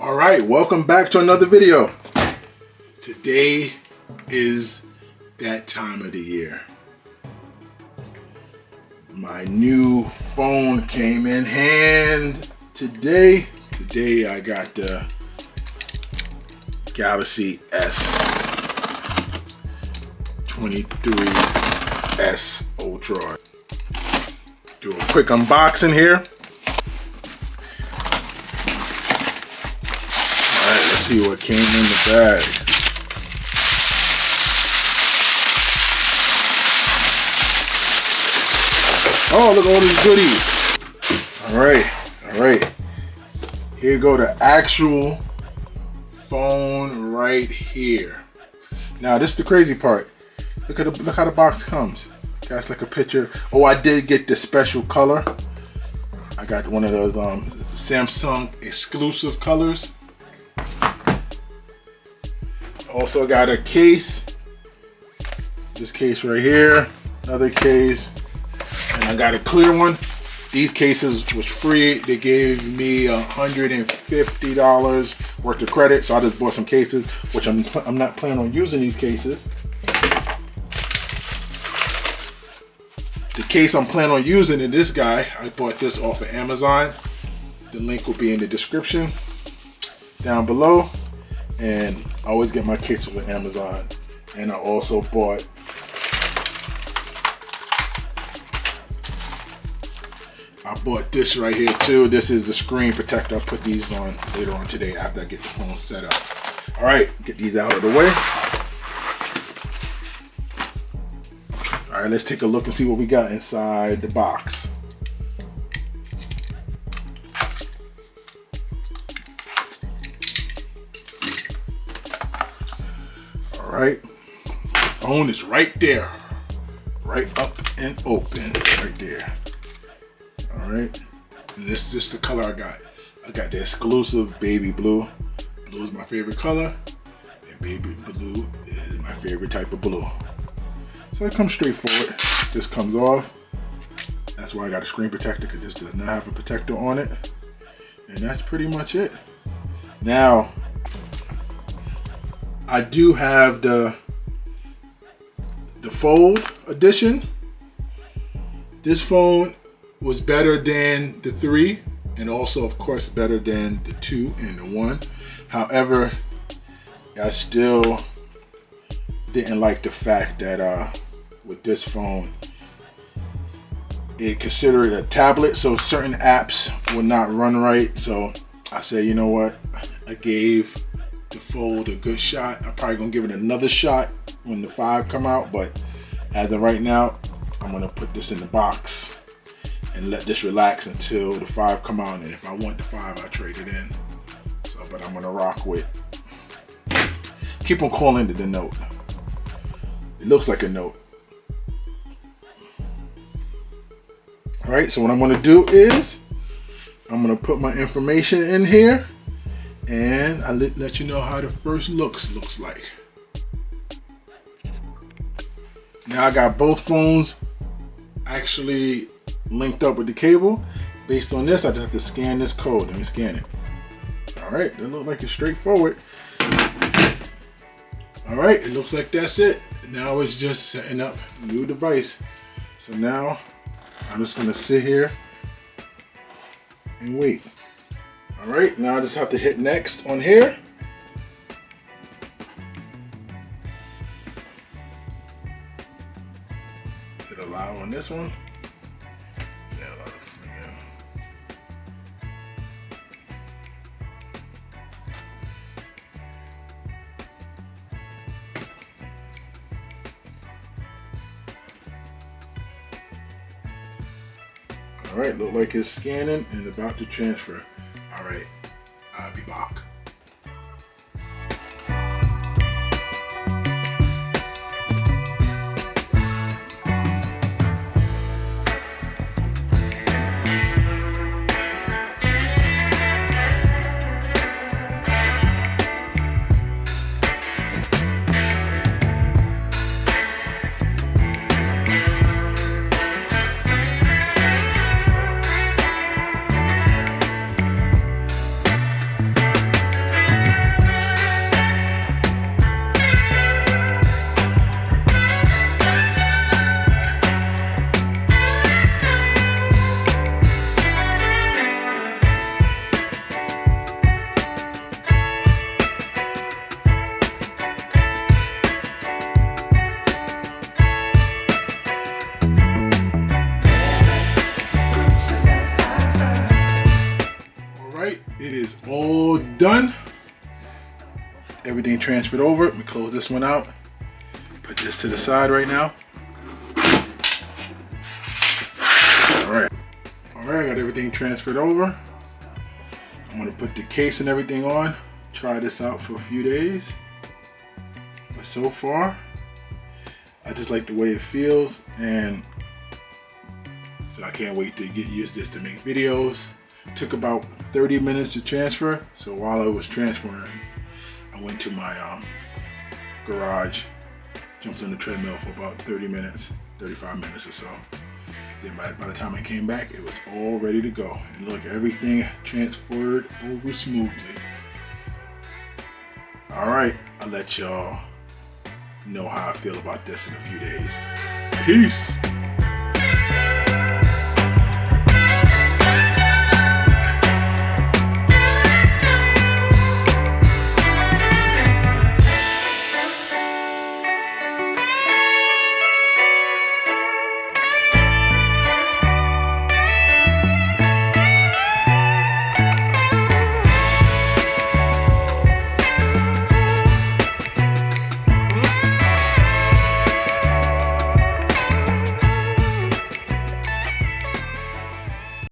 All right, welcome back to another video. Today is that time of the year. My new phone came in hand today. Today I got the Galaxy S23 Ultra. Do a quick unboxing here. See what came in the bag. Oh, look at all these goodies. All right. Here go the actual phone right here. Now this is the crazy part. Look how the box comes. Got like a picture. Oh, I did get the special color. I got one of those Samsung exclusive colors. Also got a case, this case right here, another case, and I got a clear one. These cases was free. They gave me $150 worth of credit, so I just bought some cases, which I'm not planning on using these cases. The case I'm planning on using is this guy. I bought this off of Amazon. The link will be in the description down below. And I always get my cases with Amazon. And I also bought this right here too. This is the screen protector. I'll put these on later on today after I get the phone set up. All right, get these out of the way. All right, let's take a look and see what we got inside the box. All right, the phone is right there, right up and open, right there. All right, and this is the color I got. I got the exclusive baby blue. Blue is my favorite color, and baby blue is my favorite type of blue. So it comes straight forward. This comes off. That's why I got a screen protector, because this does not have a protector on it. And that's pretty much it. Now, I do have the Fold edition. This phone was better than the 3, and also of course better than the 2 and the 1. However, I still didn't like the fact that with this phone, it considered a tablet, so certain apps will not run right. So I said, you know what, I gave the Fold a good shot. I'm probably gonna give it another shot when the 5 come out, but as of right now, I'm gonna put this in the box and let this relax until the 5 come out. And if I want the 5, I trade it in. So, but I'm gonna rock with. Keep on calling it the Note. It looks like a Note. All right. So what I'm gonna do is I'm gonna put my information in here. And I'll let you know how the first looks like. Now I got both phones actually linked up with the cable. Based on this, I just have to scan this code. Let me scan it. All right, that looks like it's straightforward. All right, it looks like that's it. Now it's just setting up new device. So now I'm just gonna sit here and wait. All right, now I just have to hit next on here. Hit allow on this one. Yeah, allow the freaking. All right, look like it's scanning and about to transfer. All right, I'll be back. Alright, it is all done. Everything transferred over. Let me close this one out. Put this to the side right now. Alright, I got everything transferred over. I'm gonna put the case and everything on. Try this out for a few days. But so far, I just like the way it feels, and so I can't wait to use this to make videos. Took about 30 minutes to transfer. So while I was transferring, I went to my garage, jumped on the treadmill for about 30 minutes, 35 minutes or so. Then by the time I came back, it was all ready to go. And look, everything transferred over smoothly. All right, I'll let y'all know how I feel about this in a few days. Peace.